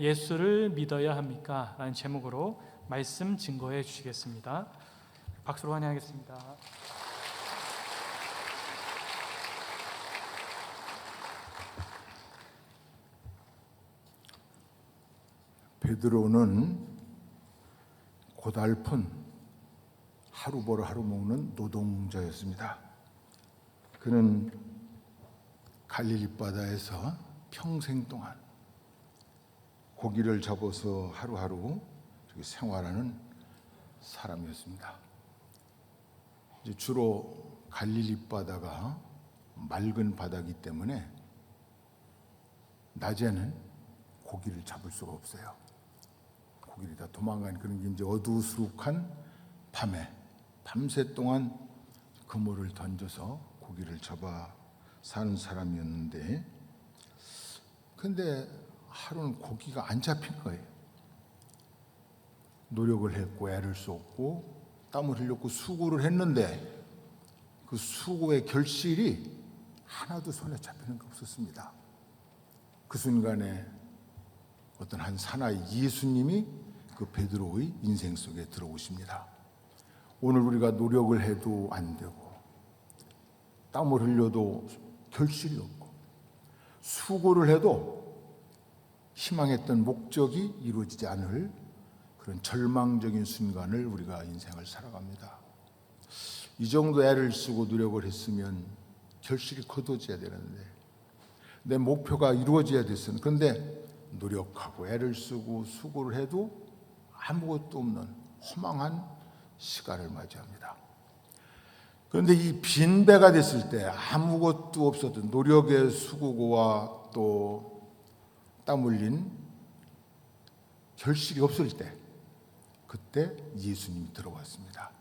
예수를 믿어야 합니까? 라는 제목으로 말씀 증거해 주시겠습니다. 박수로 환영하겠습니다. 베드로는 고달픈 하루 벌어 하루 먹는 노동자였습니다. 그는 갈릴리 바다에서 평생 동안 고기를 잡아서 하루하루 생활하는 사람이었습니다. 이제 주로 갈릴리 바다가 맑은 바다이기 때문에 낮에는 고기를 잡을 수가 없어요. 고기를 다 도망간 그런 게 이제 어두스룩한 밤에 밤새 동안 그물을 던져서 고기를 잡아 사는 사람이었는데, 근데 하루는 고기가 안 잡힌 거예요. 노력을 했고 애를 쏟고 땀을 흘렸고 수고를 했는데 그 수고의 결실이 하나도 손에 잡히는 게 없었습니다. 그 순간에 어떤 한 사나이 예수님이 그 베드로의 인생 속에 들어오십니다. 오늘 우리가 노력을 해도 안 되고 땀을 흘려도 결실이 없고 수고를 해도 희망했던 목적이 이루어지지 않을 그런 절망적인 순간을 우리가 인생을 살아갑니다. 이 정도 애를 쓰고 노력을 했으면 결실이 거둬져야 되는데 내 목표가 이루어져야 됐어요. 그런데 노력하고 애를 쓰고 수고를 해도 아무것도 없는 허망한 시간을 맞이합니다. 그런데 이 빈 배가 됐을 때 아무것도 없었던 노력의 수고와 또 땀 흘린 결실이 없을 때 그때 예수님이 들어왔습니다.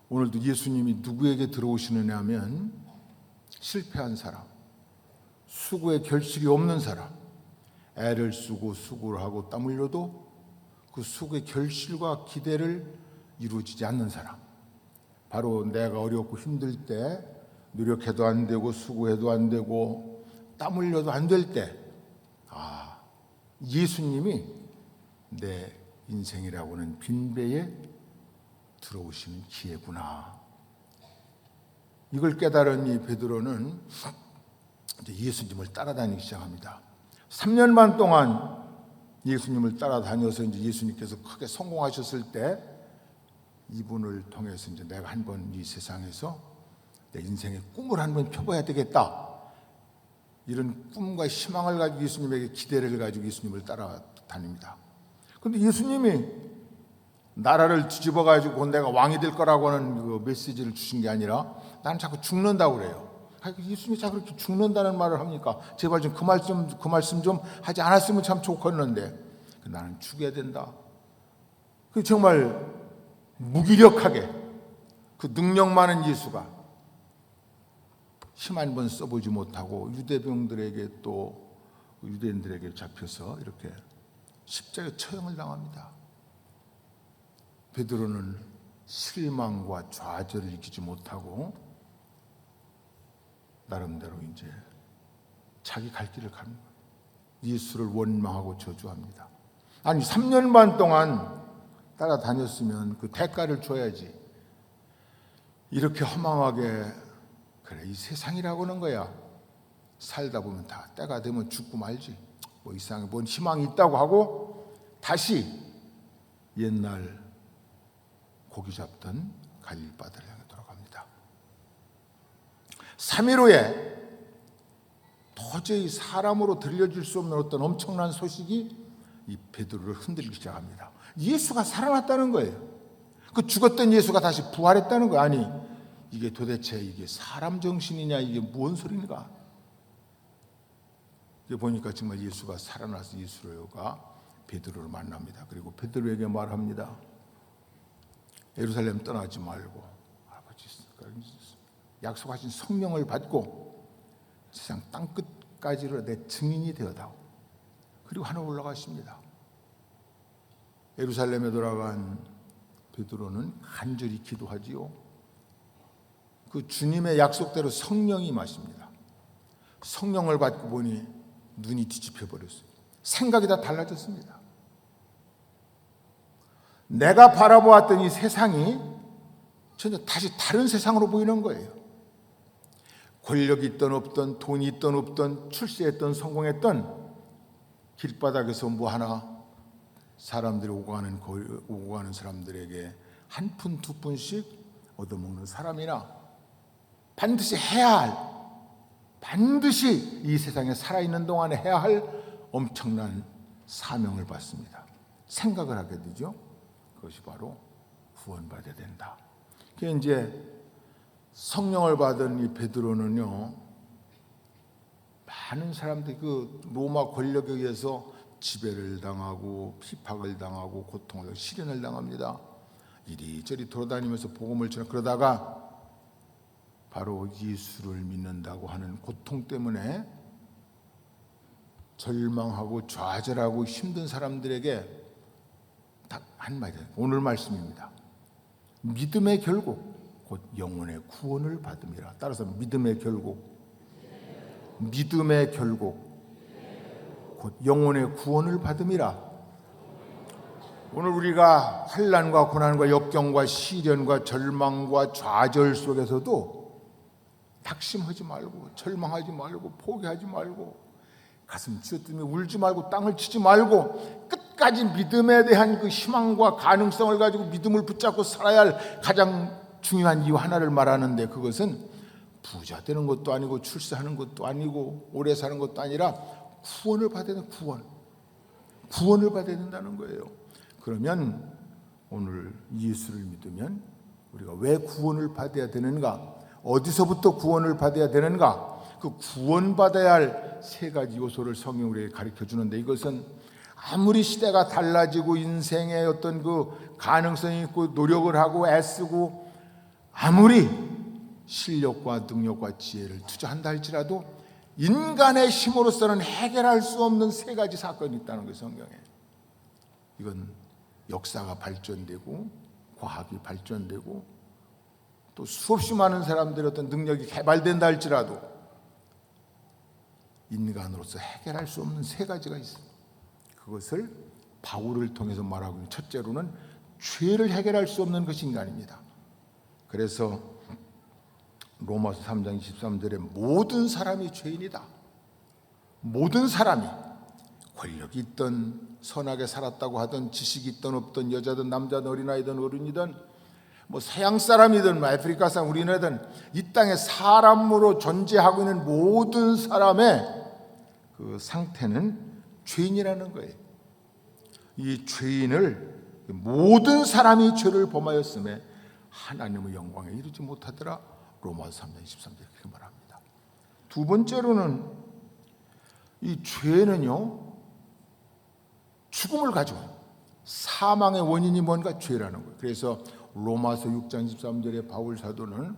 오늘도 예수님이 누구에게 들어오시느냐 하면 실패한 사람, 수고의 결실이 없는 사람, 애를 쓰고 수고를 하고 땀 흘려도 그 수고의 결실과 기대를 이루어지지 않는 사람, 바로 내가 어렵고 힘들 때 노력해도 안 되고 수고해도 안 되고 땀 흘려도 안 될 때 예수님이 내 인생이라고 하는 빈배에 들어오시는 기회구나. 이걸 깨달은 이 베드로는 이제 예수님을 따라다니기 시작합니다. 3년 반 동안 예수님을 따라다녀서 이제 예수님께서 크게 성공하셨을 때 이분을 통해서 이제 내가 한번 이 세상에서 내 인생의 꿈을 한번 펴봐야 되겠다. 이런 꿈과 희망을 가지고 예수님에게 기대를 가지고 예수님을 따라다닙니다. 그런데 예수님이 나라를 뒤집어 가지고 내가 왕이 될 거라고 하는 그 메시지를 주신 게 아니라 나는 자꾸 죽는다고 그래요. 예수님이 자꾸 그렇게 죽는다는 말을 합니까? 제발 좀 그 말씀 좀 하지 않았으면 참 좋겠는데 나는 죽어야 된다. 그 정말 무기력하게 그 능력 많은 예수가 힘 한 번 써보지 못하고 유대병들에게 또 유대인들에게 잡혀서 이렇게 십자가에 처형을 당합니다. 베드로는 실망과 좌절을 이기지 못하고 나름대로 이제 자기 갈 길을 가는 거예요. 예수를 원망하고 저주합니다. 아니 3년 반 동안 따라다녔으면 그 대가를 줘야지. 이렇게 허망하게 그래 이 세상이라고 하는 거야. 살다 보면 다 때가 되면 죽고 말지. 뭐 이상하게 뭔 희망이 있다고 하고 다시 옛날 고기 잡던 갈릴리 바다를 향해 돌아갑니다. 3일 후에 도저히 사람으로 들려줄 수 없는 어떤 엄청난 소식이 이 베드로를 흔들기 시작합니다. 예수가 살아났다는 거예요. 그 죽었던 예수가 다시 부활했다는 거예요. 아니 이게 도대체 이게 사람 정신이냐 이게 뭔 소리인가? 이제 보니까 정말 예수가 살아나서 예수가 베드로를 만납니다. 그리고 베드로에게 말합니다. 예루살렘 떠나지 말고 아버지 약속하신 성령을 받고 세상 땅끝까지로 내 증인이 되어다오. 그리고 하늘 올라가십니다. 예루살렘에 돌아간 베드로는 간절히 기도하지요. 그 주님의 약속대로 성령이 임하십니다. 성령을 받고 보니 눈이 뒤집혀 버렸어요. 생각이 다 달라졌습니다. 내가 바라보았던 이 세상이 전혀 다시 다른 세상으로 보이는 거예요. 권력이 있던 없던, 돈이 있던 없던, 출세했던 성공했던, 길바닥에서 뭐 하나 사람들이 오고 가는 사람들에게 한 푼, 두 푼씩 얻어먹는 사람이나 반드시 해야 할, 반드시 이 세상에 살아있는 동안에 해야 할 엄청난 사명을 받습니다. 생각을 하게 되죠. 그것이 바로 구원받아야 된다. 그게 이제 성령을 받은 이 베드로는요, 많은 사람들이 그 로마 권력에 의해서 지배를 당하고 핍박을 당하고 고통을 시련을 당합니다. 이리저리 돌아다니면서 복음을 전하고 그러다가 바로 예수를 믿는다고 하는 고통 때문에 절망하고 좌절하고 힘든 사람들에게 딱 한마디, 오늘 말씀입니다. 믿음의 결국 곧 영혼의 구원을 받음이라. 따라서 믿음의 결국 곧 영혼의 구원을 받음이라. 오늘 우리가 환난과 고난과 역경과 시련과 절망과 좌절 속에서도 낙심하지 말고, 절망하지 말고, 포기하지 말고, 가슴 찢어뜨리며 울지 말고, 땅을 치지 말고, 끝까지 믿음에 대한 그 희망과 가능성을 가지고 믿음을 붙잡고 살아야 할 가장 중요한 이유 하나를 말하는데, 그것은 부자 되는 것도 아니고 출세하는 것도 아니고 오래 사는 것도 아니라 구원을 받아야 되는 구원을 받아야 된다는 거예요. 그러면 오늘 예수를 믿으면 우리가 왜 구원을 받아야 되는가, 어디서부터 구원을 받아야 되는가, 그 구원받아야 할 세 가지 요소를 성경이 우리에게 가르쳐 주는데, 이것은 아무리 시대가 달라지고 인생의 어떤 그 가능성이 있고 노력을 하고 애쓰고 아무리 실력과 능력과 지혜를 투자한다 할지라도 인간의 힘으로서는 해결할 수 없는 세 가지 사건이 있다는 거예요, 성경에. 이건 역사가 발전되고 과학이 발전되고 또 수없이 많은 사람들의 어떤 능력이 개발된다 할지라도 인간으로서 해결할 수 없는 세 가지가 있어요. 그것을 바울을 통해서 말하고 있는, 첫째로는 죄를 해결할 수 없는 것이 인간입니다. 그래서 로마서 3장 23절에 모든 사람이 죄인이다. 모든 사람이 권력이 있던 선하게 살았다고 하던, 지식이 있던 없던, 여자든 남자든 어린아이든 어른이든 뭐 서양 사람이든 아프리카 사람 우리나라든 이 땅에 사람으로 존재하고 있는 모든 사람의 그 상태는 죄인이라는 거예요. 이 죄인을, 모든 사람이 죄를 범하였음에 하나님의 영광에 이르지 못하더라. 로마서 3장 23절 그렇게 말합니다. 두 번째로는 이 죄는요, 죽음을 가지고, 사망의 원인이 뭔가? 죄라는 거예요. 그래서 로마서 6장 13절에 바울 사도는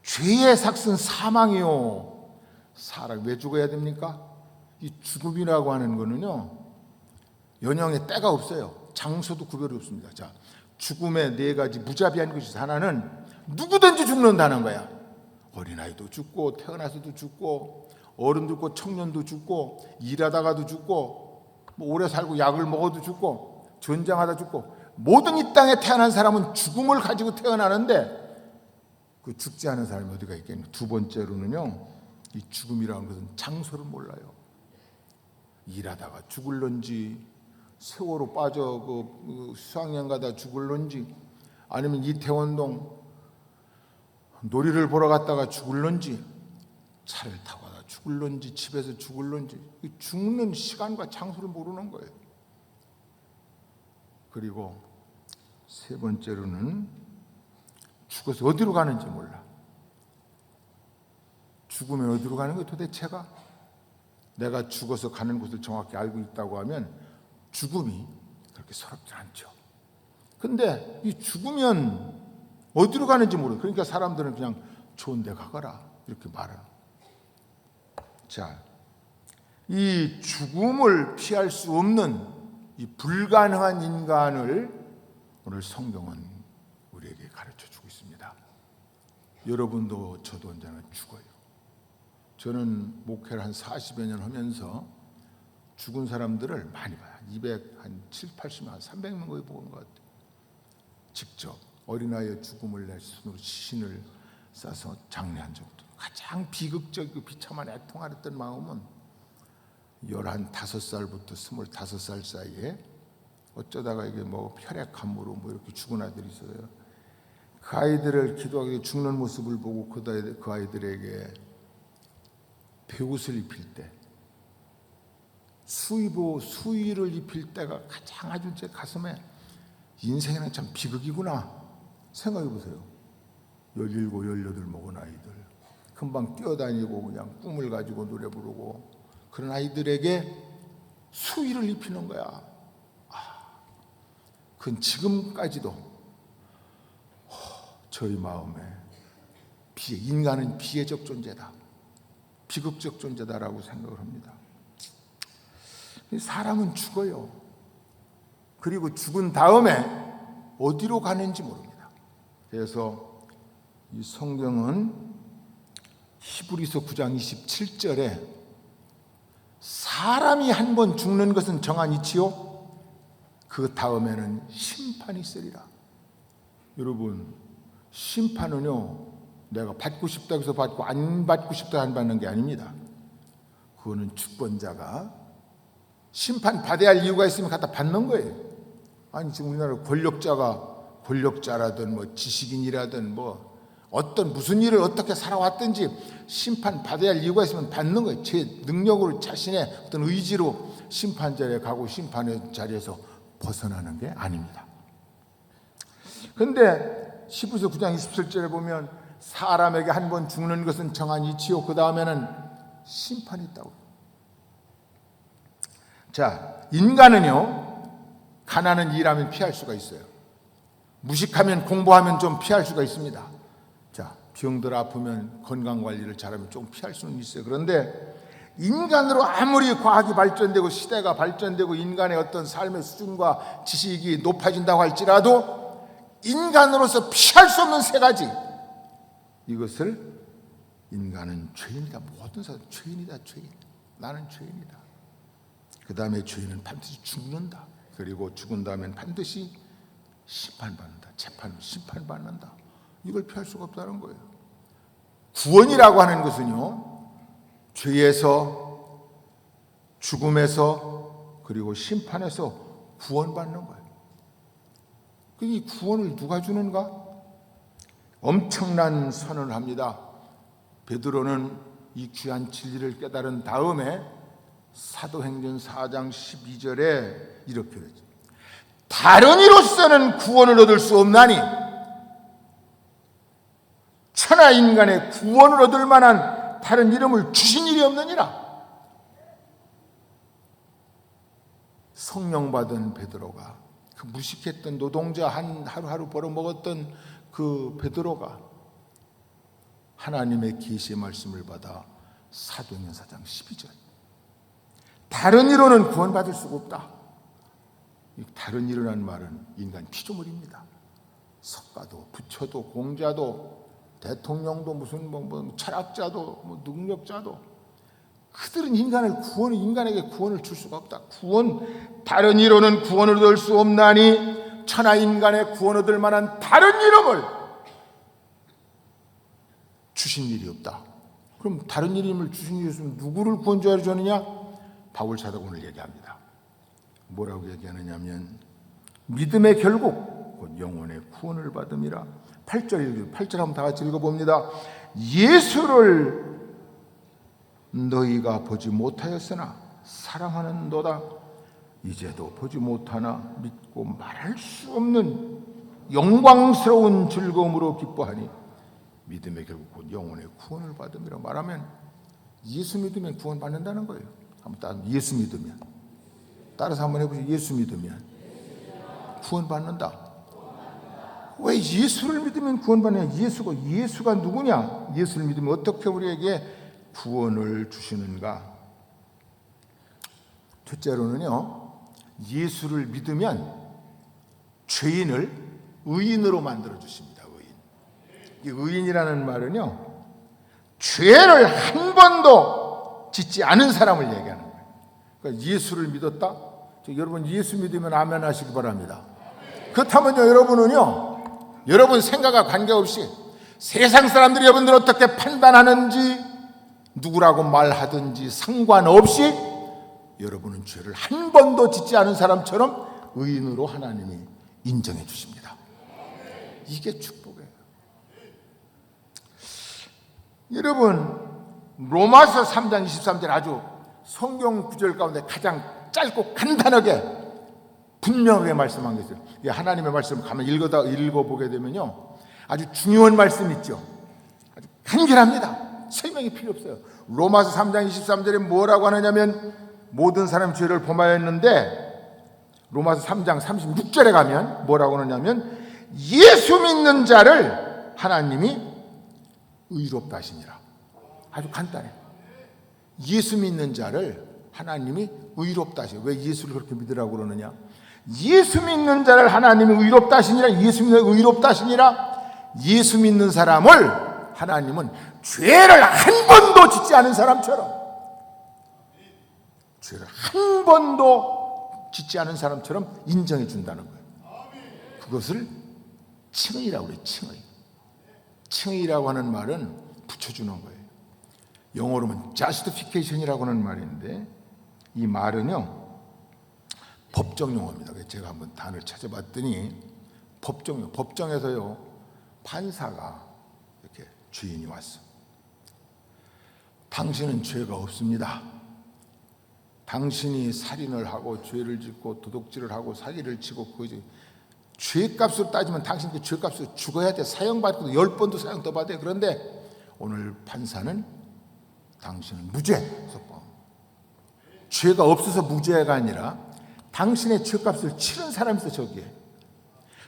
죄의 삭은 사망이요. 사람 왜 죽어야 됩니까? 이 죽음이라고 하는 거는요, 연령의 때가 없어요. 장소도 구별이 없습니다. 자, 죽음의 네 가지 무자비한 것이, 하나는 누구든지 죽는다는 거야. 어린아이도 죽고, 태어나서도 죽고, 어른도 죽고, 청년도 죽고, 일하다가도 죽고, 뭐 오래 살고 약을 먹어도 죽고, 전쟁하다 죽고, 모든 이 땅에 태어난 사람은 죽음을 가지고 태어나는데 그 죽지 않은 사람이 어디가 있겠냐. 두 번째로는요, 이 죽음이라는 것은 장소를 몰라요. 일하다가 죽을런지, 세월호 빠져 그 수학여행 가다 죽을런지, 아니면 이태원동 놀이를 보러 갔다가 죽을런지, 차를 타고 가다 죽을런지, 집에서 죽을런지, 죽는 시간과 장소를 모르는 거예요. 그리고 세 번째로는 죽어서 어디로 가는지 몰라. 죽으면 어디로 가는 거예요, 도대체가? 내가 죽어서 가는 곳을 정확히 알고 있다고 하면 죽음이 그렇게 서럽지 않죠. 근데 이 죽으면 어디로 가는지 모르고, 그러니까 사람들은 그냥 좋은 데 가거라 이렇게 말하는. 자, 이 죽음을 피할 수 없는 이 불가능한 인간을 오늘 성경은 우리에게 가르쳐주고 있습니다. 여러분도 저도 언젠가 죽어요. 저는 목회를 한 40여 년 하면서 죽은 사람들을 많이 봐요. 200, 한 7, 80명, 한 300명 거의 보는 것 같아요. 직접 어린아이의 죽음을 내 손으로 시신을 싸서 장례한 적도. 가장 비극적이고 비참한 애통하였던 마음은 15살부터 25살 사이에 어쩌다가 이게 뭐 혈액암으로 뭐 이렇게 죽은 아이들이 있어요. 그 아이들을 기도하게 죽는 모습을 보고 그 아이들에게 베옷을 입힐 때, 수의를 입힐 때가 가장 아주 제 가슴에 인생에는 참 비극이구나 생각해 보세요. 17, 18 먹은 아이들, 금방 뛰어다니고 그냥 꿈을 가지고 노래 부르고 그런 아이들에게 수의를 입히는 거야. 그건 지금까지도 저희 마음에 인간은 비애적 존재다, 비극적 존재다라고 생각을 합니다. 사람은 죽어요. 그리고 죽은 다음에 어디로 가는지 모릅니다. 그래서 이 성경은 히브리서 9장 27절에 사람이 한 번 죽는 것은 정한 이치요 그 다음에는 심판이 있으리라. 여러분, 심판은요 내가 받고 싶다 해서 받고 안 받고 싶다 안 받는 게 아닙니다. 그거는 주권자가 심판 받아야 할 이유가 있으면 갖다 받는 거예요. 아니 지금 우리나라 권력자라든 뭐 지식인이라든 뭐 어떤 무슨 일을 어떻게 살아왔든지 심판 받아야 할 이유가 있으면 받는 거예요. 제 능력으로 자신의 어떤 의지로 심판 자리에 가고 심판의 자리에서 벗어나는 게 아닙니다. 그런데 히브리서 9장 27절에 보면 사람에게 한 번 죽는 것은 정한 이치요 그 다음에는 심판이 있다고. 자, 인간은요 가난은 일하면 피할 수가 있어요. 무식하면 공부하면 좀 피할 수가 있습니다. 자, 병들 아프면 건강관리를 잘하면 좀 피할 수는 있어요. 그런데 인간으로 아무리 과학이 발전되고 시대가 발전되고 인간의 어떤 삶의 수준과 지식이 높아진다고 할지라도 인간으로서 피할 수 없는 세 가지, 이것을 인간은 죄인이다. 모든 사람 죄인이다. 죄인. 나는 죄인이다. 그 다음에 죄인은 반드시 죽는다. 그리고 죽은 다음엔 반드시 심판받는다. 심판받는다. 이걸 피할 수가 없다는 거예요. 구원이라고 하는 것은요 죄에서, 죽음에서, 그리고 심판에서 구원받는 거예요. 이 구원을 누가 주는가? 엄청난 선언을 합니다. 베드로는 이 귀한 진리를 깨달은 다음에 사도행전 4장 12절에 이렇게 그러죠. 다른 이로서는 구원을 얻을 수 없나니 천하 인간의 구원을 얻을 만한 다른 이름을 주신 일이 없느니라. 성령 받은 베드로가, 그 무식했던 노동자 하루하루 벌어먹었던 그 베드로가 하나님의 계시의 말씀을 받아 사도행전 4장 12절 다른 이로는 구원받을 수가 없다. 다른 이로라는 말은 인간 피조물입니다. 석가도 부처도 공자도 대통령도 무슨 뭐 철학자도 뭐 능력자도 그들은 인간에게 구원을 줄 수가 없다. 다른 이로는 구원을 얻을 수 없나니 천하 인간의 구원 얻을 만한 다른 이름을 주신 일이 없다. 그럼 다른 이름을 주신 일이 있으면 누구를 구원자로 주느냐? 바울 사도가 오늘 얘기합니다. 뭐라고 얘기하느냐면 믿음의 결국 곧 영혼의 구원을 받음이라. 8절 한번 다 같이 읽어봅니다. 예수를 너희가 보지 못하였으나 사랑하는 너다. 이제도 보지 못하나 믿고 말할 수 없는 영광스러운 즐거움으로 기뻐하니 믿음의 결국 곧 영혼의 구원을 받음이라. 말하면 예수 믿으면 구원 받는다는 거예요. 한번 예수 믿으면, 따라서 한번 해보세요. 예수 믿으면 구원 받는다. 왜 예수를 믿으면 구원받느냐? 예수가 누구냐? 예수를 믿으면 어떻게 우리에게 구원을 주시는가? 첫째로는요, 예수를 믿으면 죄인을 의인으로 만들어 주십니다. 이 의인이라는 말은요, 죄를 한 번도 짓지 않은 사람을 얘기하는 거예요. 그러니까 예수를 믿었다? 여러분 예수 믿으면 아멘 하시기 바랍니다. 그렇다면요, 여러분 생각과 관계없이 세상 사람들이 여러분들 어떻게 판단하는지, 누구라고 말하든지 상관없이 여러분은 죄를 한 번도 짓지 않은 사람처럼 의인으로 하나님이 인정해 주십니다. 이게 축복이에요. 여러분, 로마서 3장 23절 아주 성경 구절 가운데 가장 짧고 간단하게 분명하게 말씀한 게 있어요. 하나님의 말씀을 가만 읽어보게 되면요, 아주 중요한 말씀이 있죠. 아주 간결합니다. 설명이 필요 없어요. 로마서 3장 23절에 뭐라고 하느냐면, 모든 사람이 죄를 범하였는데, 로마서 3장 36절에 가면 뭐라고 하느냐면, 예수 믿는 자를 하나님이 의롭다 하시니라. 아주 간단해. 예수 믿는 자를 하나님이 의롭다 하시니. 왜 예수를 그렇게 믿으라고 그러느냐? 예수 믿는 자를 하나님이 의롭다 하시니라. 예수 믿는 자를 의롭다 하시니라. 예수 믿는 사람을 하나님은 죄를 한 번도 짓지 않은 사람처럼, 죄를 한 번도 짓지 않은 사람처럼 인정해 준다는 거예요. 그것을 칭의라고 그래요. 칭의라고 하는 말은 붙여주는 거예요. 영어로는 justification이라고 하는 말인데, 이 말은요 법정 용어입니다. 제가 한번 단어를 찾아봤더니 법정에서요 판사가 이렇게 주인이 왔어. 당신은 죄가 없습니다. 당신이 살인을 하고 죄를 짓고 도둑질을 하고 사기를 치고 죄값으로 따지면 당신 그 죄값으로 죽어야 돼. 사형받고 10번도 사형 더 받아요. 그런데 오늘 판사는 당신은 무죄 석방. 죄가 없어서 무죄가 아니라 당신의 죄값을 치른 사람이 있어. 저기에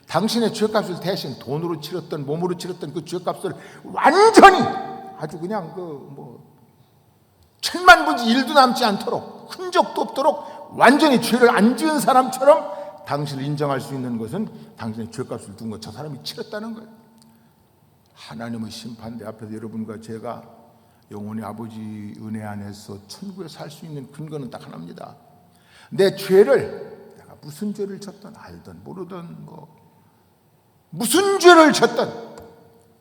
당신의 죄값을 대신 돈으로 치렀던 몸으로 치렀던 그 죄값을 완전히 아주 그냥 천만분의 1도 남지 않도록, 흔적도 없도록 완전히 죄를 안 지은 사람처럼 당신을 인정할 수 있는 것은 당신의 죄값을 둔 것, 저 사람이 치렀다는 거예요. 하나님의 심판대 앞에서 여러분과 제가 영원히 아버지 은혜 안에서 천국에 살 수 있는 근거는 딱 하나입니다. 내 죄를, 내가 무슨 죄를 졌든 알든 모르든 무슨 죄를 졌든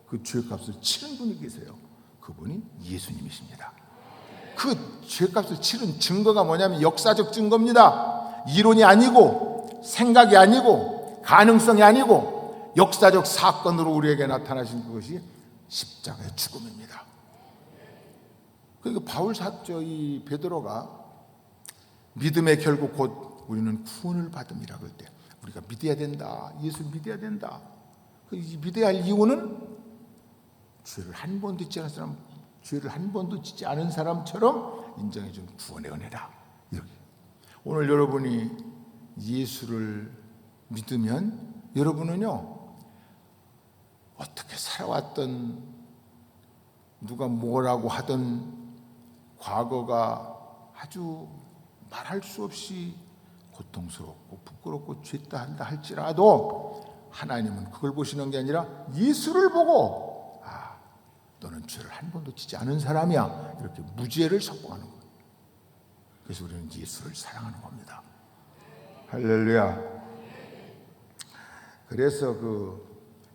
그 죄값을 치른 분이 계세요. 그분이 예수님이십니다. 그 죄값을 치른 증거가 뭐냐면 역사적 증거입니다. 이론이 아니고 생각이 아니고 가능성이 아니고 역사적 사건으로 우리에게 나타나신 그것이 십자가의 죽음입니다. 그러니까 이 베드로가 믿음의 결국 곧 우리는 구원을 받음이라 그럴 때 우리가 믿어야 된다. 예수 믿어야 된다. 믿어야 할 이유는 죄를 한 번도 짓지 않은 사람, 죄를 한 번도 짓지 않은 사람처럼 인정해준 구원의 은혜다. 이렇게. 오늘 여러분이 예수를 믿으면 여러분은요 어떻게 살아왔던, 누가 뭐라고 하던 과거가 아주 말할 수 없이 고통스럽고 부끄럽고 죄다 한다 할지라도 하나님은 그걸 보시는 게 아니라 예수를 보고 너는 죄를 한 번도 짓지 않은 사람이야, 이렇게 무죄를 선포하는 거예요. 그래서 우리는 예수를 사랑하는 겁니다. 할렐루야. 그래서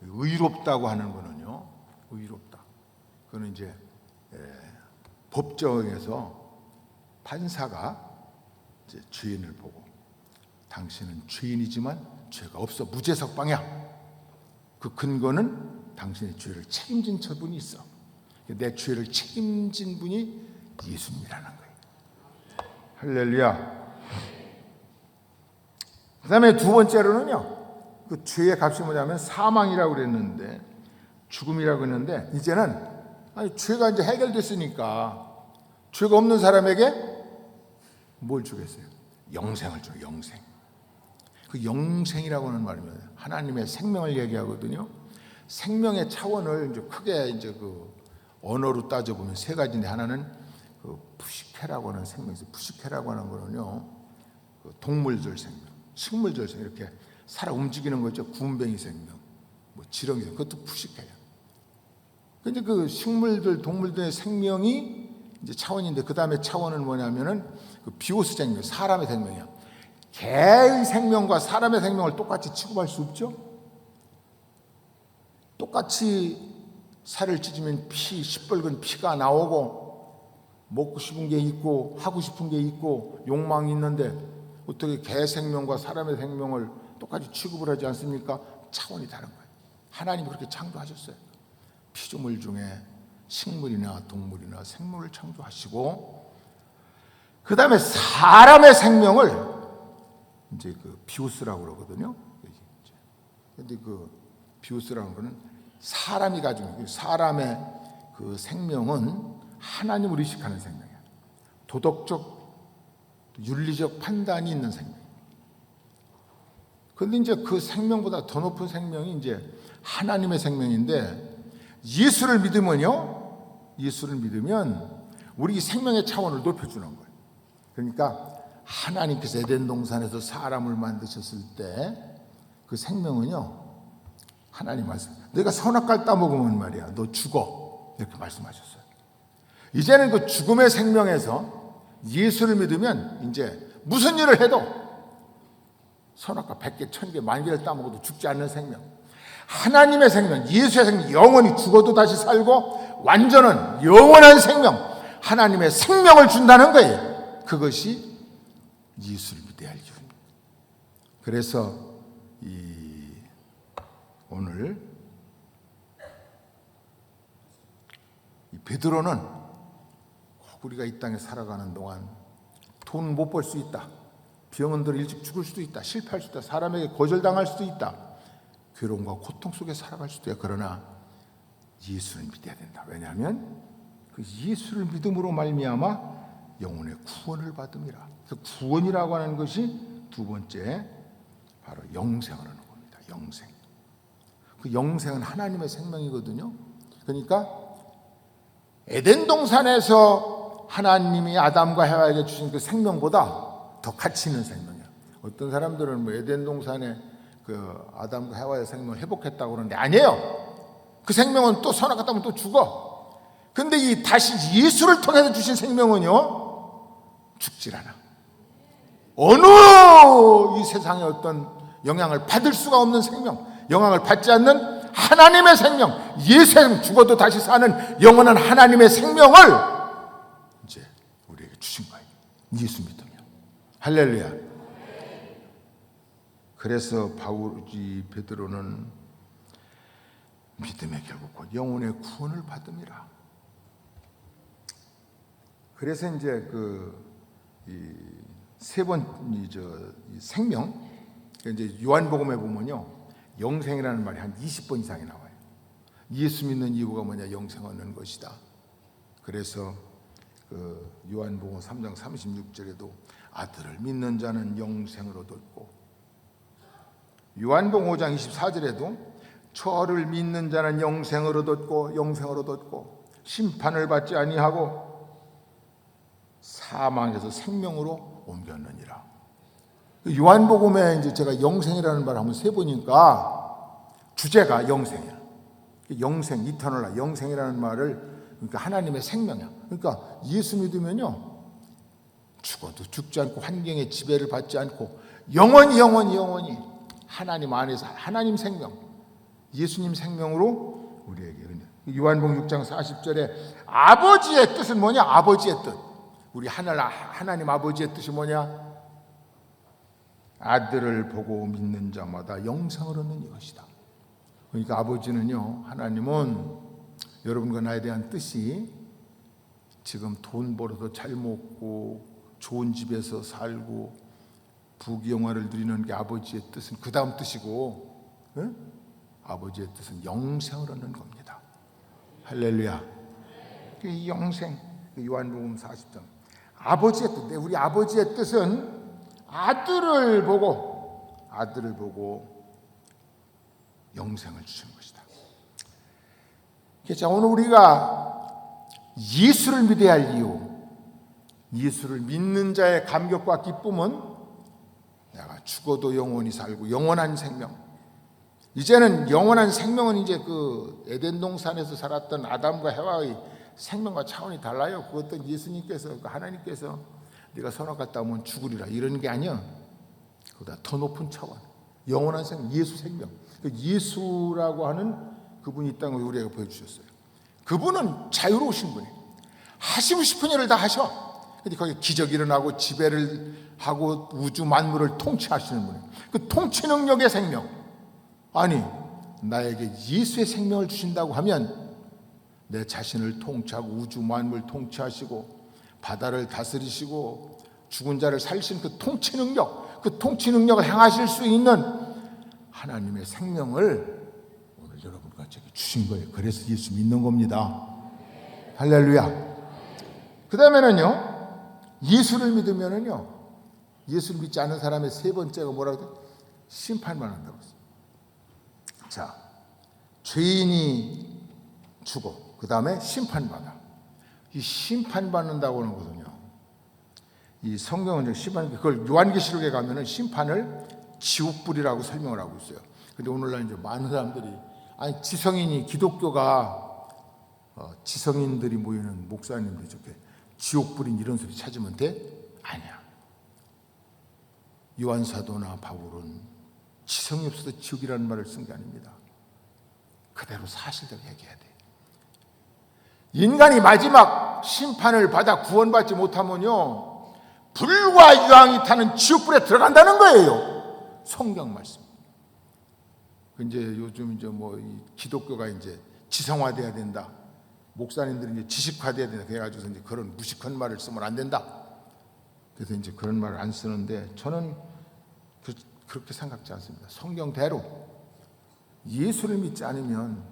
의롭다고 하는 거는요, 의롭다. 그거는 이제 법정에서 판사가 이제 죄인을 보고 당신은 죄인이지만 죄가 없어, 무죄 석방이야. 그 근거는 당신의 죄를 책임진 처분이 있어. 내 죄를 책임진 분이 예수님이라는 거예요. 할렐루야. 그 다음에 두 번째로는요, 그 죄의 값이 뭐냐면 사망이라고 그랬는데, 죽음이라고 했는데, 이제는 죄가 이제 해결됐으니까 죄가 없는 사람에게 뭘 주겠어요? 영생을 줘요. 영생. 그 영생이라고 하는 말이면 하나님의 생명을 얘기하거든요. 생명의 차원을 이제 크게 이제 언어로 따져보면 세 가지인데, 하나는 푸시케라고 하는 생명이 있어요. 푸시케라고 하는 거는요, 동물적 생명, 식물적 생명, 이렇게 살아 움직이는 거죠. 구운뱅이 생명, 지렁이 생명, 그것도 푸시케예요. 근데 그 식물들, 동물들의 생명이 이제 차원인데 그 다음에 차원은 뭐냐면은 그 비오스 생명, 사람의 생명이야. 개의 생명과 사람의 생명을 똑같이 취급할 수 없죠. 똑같이 살을 찢으면 시뻘건 피가 나오고 먹고 싶은 게 있고 하고 싶은 게 있고 욕망이 있는데 어떻게 개 생명과 사람의 생명을 똑같이 취급을 하지 않습니까? 차원이 다른 거예요. 하나님이 그렇게 창조하셨어요. 피조물 중에 식물이나 동물이나 생물을 창조하시고 그 다음에 사람의 생명을 이제 그 비오스라고 그러거든요. 근데 그 비오스라는 거는 사람이 가지고 있는 사람의 그 생명은 하나님을 의식하는 생명이야. 도덕적, 윤리적 판단이 있는 생명. 그런데 이제 그 생명보다 더 높은 생명이 이제 하나님의 생명인데 예수를 믿으면요, 예수를 믿으면 우리 생명의 차원을 높여주는 거예요. 그러니까 하나님께서 에덴 동산에서 사람을 만드셨을 때 그 생명은요, 하나님 말씀, 내가 선악과를 따먹으면 말이야, 너 죽어, 이렇게 말씀하셨어요. 이제는 그 죽음의 생명에서 예수를 믿으면 이제 무슨 일을 해도 선악과 100개, 1000개, 10,000개를 따먹어도 죽지 않는 생명, 하나님의 생명, 예수의 생명, 영원히 죽어도 다시 살고 완전한 영원한 생명, 하나님의 생명을 준다는 거예요. 그것이 예수를 믿어야 할 이유입니다. 그래서 오늘 베드로는 우리가 이 땅에 살아가는 동안 돈 못 벌 수 있다, 병은 들어 일찍 죽을 수도 있다, 실패할 수도 있다, 사람에게 거절당할 수도 있다, 괴로움과 고통 속에 살아갈 수도 있다. 그러나 예수를 믿어야 된다. 왜냐하면 그 예수를 믿음으로 말미암아 영혼의 구원을 받음이라. 그래서 구원이라고 하는 것이 두 번째 바로 영생을 하는 겁니다. 영생. 그 영생은 하나님의 생명이거든요. 그러니까 에덴 동산에서 하나님이 아담과 해와에게 주신 그 생명보다 더 가치 있는 생명이야. 어떤 사람들은 뭐 에덴 동산에 그 아담과 해와의 생명을 회복했다고 그러는데 아니에요. 그 생명은 또 선악 같다면 또 죽어. 근데 이 다시 예수를 통해서 주신 생명은요, 죽질 않아. 어느 이 세상의 어떤 영향을 받을 수가 없는 생명, 영향을 받지 않는 하나님의 생명, 예수의 생명, 죽어도 다시 사는 영원한 하나님의 생명을 이제 우리에게 주신 거예요. 예수 믿으면. 할렐루야. 그래서 베드로는 믿음의 결국 곧 영혼의 구원을 받음이라. 그래서 이제 세 번 생명, 이제 요한복음에 보면요, 영생이라는 말이 한 20번 이상이 나와요. 예수 믿는 이유가 뭐냐? 영생 얻는 것이다. 그래서 그 요한복음 3장 36절에도 아들을 믿는 자는 영생을 얻었고, 요한복음 5장 24절에도 저를 믿는 자는 영생을 얻었고 심판을 받지 아니하고 사망에서 생명으로 옮겼느니라. 요한복음에 이제 제가 영생이라는 말을 한번 세보니까 주제가 영생이야. 영생, 이터널라, 영생이라는 말을, 그러니까 하나님의 생명이야. 그러니까 예수 믿으면요, 죽어도 죽지 않고 환경의 지배를 받지 않고 영원히 하나님 안에서 하나님 생명, 예수님 생명으로 우리에게 은혜. 요한복음 6장 40절에 아버지의 뜻은 뭐냐? 아버지의 뜻. 우리 하나님 아버지의 뜻이 뭐냐? 아들을 보고 믿는 자마다 영생을 얻는 이것이다. 그러니까 아버지는요, 하나님은 여러분과 나에 대한 뜻이 지금 돈 벌어서 잘 먹고 좋은 집에서 살고 부귀영화를 누리는 게 아버지의 뜻은 그 다음 뜻이고, 네? 아버지의 뜻은 영생을 얻는 겁니다. 할렐루야. 이 영생, 요한복음 40장. 아버지의 뜻, 우리 아버지의 뜻은 아들을 보고 영생을 주시는 것이다. 자, 오늘 우리가 예수를 믿어야 할 이유, 예수를 믿는 자의 감격과 기쁨은 내가 죽어도 영원히 살고 영원한 생명. 이제는 영원한 생명은 이제 그 에덴 동산에서 살았던 아담과 해와의 생명과 차원이 달라요. 그것도 예수님께서, 하나님께서 네가 선악 갔다 오면 죽으리라 이런 게 아니야. 그보다 더 높은 차원, 영원한 생명, 예수 생명. 예수라고 하는 그분이 있다는 걸 우리에게 보여주셨어요. 그분은 자유로우신 분이에요. 하시고 싶은 일을 다 하셔. 근데 거기 기적이 일어나고 지배를 하고 우주 만물을 통치하시는 분이에요. 그 통치 능력의 생명. 아니, 나에게 예수의 생명을 주신다고 하면 내 자신을 통치하고 우주 만물 통치하시고 바다를 다스리시고 죽은 자를 살리시는 그 통치 능력, 그 통치 능력을 행하실 수 있는 하나님의 생명을 오늘 여러분과 제게 주신 거예요. 그래서 예수 믿는 겁니다. 할렐루야. 그 다음에는요, 예수를 믿으면은요, 예수를 믿지 않는 사람의 세 번째가 뭐라고 해요? 심판만 한다고 했어요. 자, 죄인이 죽어. 그 다음에 심판받아. 이 심판받는다고 하는 것은요, 이 성경은 심판, 그걸 요한계시록에 가면은 심판을 지옥불이라고 설명을 하고 있어요. 근데 오늘날 이제 많은 사람들이, 아니, 지성인이, 기독교가, 지성인들이 모이는 목사님들이 저렇게 지옥불인 이런 소리 찾으면 돼? 아니야. 요한사도나 바울은 지성이 없어서 지옥이라는 말을 쓴 게 아닙니다. 그대로 사실대로 얘기해야 돼. 인간이 마지막 심판을 받아 구원받지 못하면요, 불과 유황이 타는 지옥불에 들어간다는 거예요. 성경 말씀. 이제 요즘 이제 이 기독교가 이제 지성화돼야 된다. 목사님들이 이제 지식화돼야 된다. 그래가지고 이제 그런 무식한 말을 쓰면 안 된다. 그래서 이제 그런 말을 안 쓰는데 저는 그렇게 생각지 않습니다. 성경대로 예수를 믿지 않으면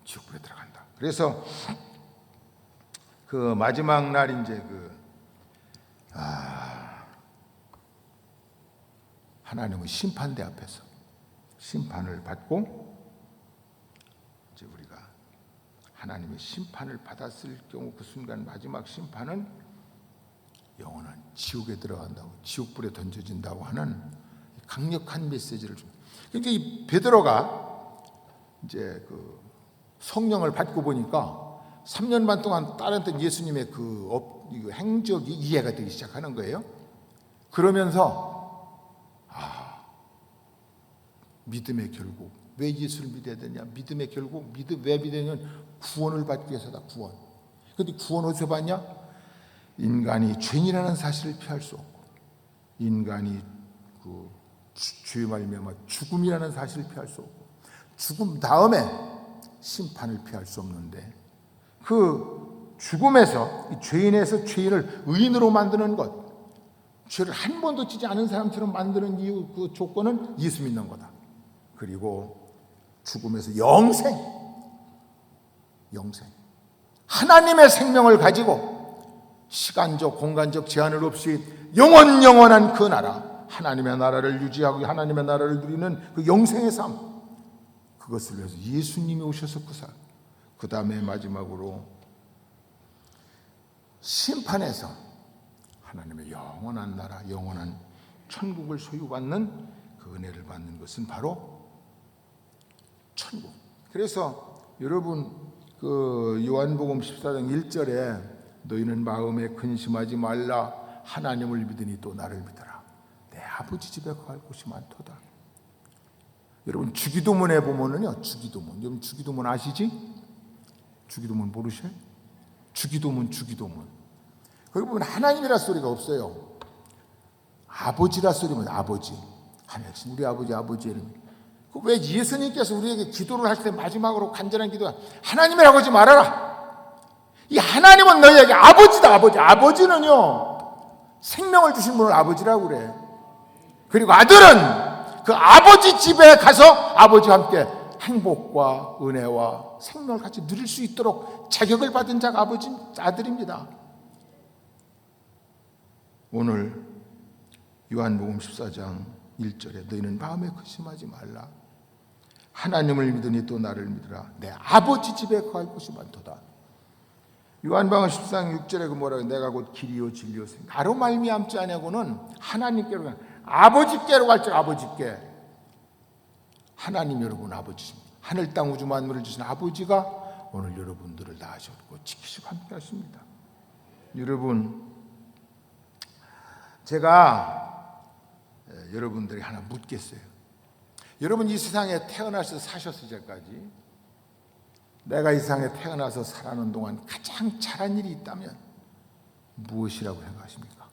지옥불에 들어간다. 그래서 그 마지막 날 이제 하나님은 심판대 앞에서 심판을 받고 이제 우리가 하나님의 심판을 받았을 경우 그 순간 마지막 심판은 영원한 지옥에 들어간다고, 지옥불에 던져진다고 하는 강력한 메시지를 줍니다. 그러니까 이 베드로가 이제 그 성령을 받고 보니까 3년 반 동안 따랐던 예수님의 그 행적이 이해가 되기 시작하는 거예요. 그러면서 믿음의 결국, 왜 예수를 믿어야 되냐? 믿음의 결국, 왜 믿으냐면 구원을 받기 위해서다. 구원. 그런데 구원 어디서 받냐? 인간이 죄인이라는 사실을 피할 수 없고, 인간이 그 죄에 말미암아 죽음이라는 사실을 피할 수 없고, 죽음 다음에 심판을 피할 수 없는데, 그 죽음에서, 이 죄인에서 죄인을 의인으로 만드는 것, 죄를 한 번도 지지 않은 사람처럼 만드는 이유, 그 조건은 예수 믿는 거다. 그리고 죽음에서 영생, 하나님의 생명을 가지고 시간적, 공간적 제한을 없이 영원한 그 나라, 하나님의 나라를 유지하고 하나님의 나라를 누리는 그 영생의 삶, 그것을 위해서 예수님이 오셔서 그 다음에 마지막으로 심판에서 하나님의 영원한 나라, 영원한 천국을 소유받는 그 은혜를 받는 것은 바로 천국. 그래서 여러분 그 요한복음 14장 1절에 너희는 마음에 근심하지 말라, 하나님을 믿으니 또 나를 믿어라. 내 아버지 집에 갈 곳이 많도다. 여러분 주기도문에 보면은요, 주기도문, 여러분 주기도문 아시지? 주기도문 모르셔요? 주기도문. 거기 보면 하나님이라 소리가 없어요. 아버지라 소리면 아버지. 하나님, 우리 아버지 이름. 왜 예수님께서 우리에게 기도를 할 때 마지막으로 간절한 기도가 하나님이라고 하지 말아라. 이 하나님은 너희에게 아버지다. 아버지는요, 생명을 주신 분을 아버지라고 그래. 그리고 아들은 그 아버지 집에 가서 아버지와 함께 행복과 은혜와 생명을 같이 누릴 수 있도록 자격을 받은 자가 아들입니다. 오늘 요한복음 14장 1절에 너희는 마음에 근심하지 말라, 하나님을 믿으니 또 나를 믿으라. 내 아버지 집에 갈 곳이 많도다. 요한복음 14장 6절에 그 뭐라고, 내가 곧 길이요 진리요 생명, 나로 말미암지 아니하고는 하나님께로, 아버지께로 갈지. 아버지께. 하나님 여러분 아버지십니다. 하늘 땅 우주 만물을 주신 아버지가 오늘 여러분들을 낳으셨고 지키시고 함께 하십니다. 여러분, 제가 여러분들이 하나 묻겠어요. 여러분 이 세상에 태어나서 사셨을 때까지 내가 이 세상에 태어나서 살아가는 동안 가장 잘한 일이 있다면 무엇이라고 생각하십니까?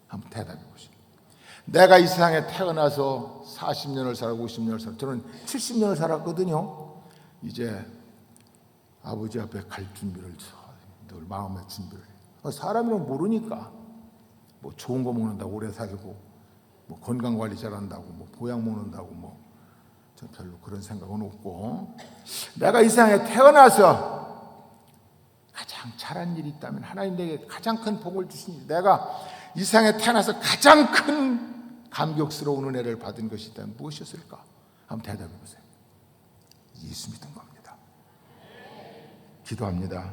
한번 대답해 보시죠. 내가 이 세상에 태어나서 40년을 살고 50년을 살고 저는 70년을 살았거든요. 이제 아버지 앞에 갈 준비를 늘 마음의 준비를 해요. 사람이란 모르니까 뭐 좋은 거 먹는다고 오래 살고 뭐 건강 관리 잘한다고 뭐 보약 먹는다고 뭐 저 별로 그런 생각은 없고, 내가 이 세상에 태어나서 가장 잘한 일이 있다면 하나님 내게 가장 큰 복을 주시니 내가 이 세상에 태어나서 가장 큰 감격스러운 은혜를 받은 것이 있다면 무엇이었을까? 한번 대답해 보세요. 예수 믿은 겁니다. 기도합니다.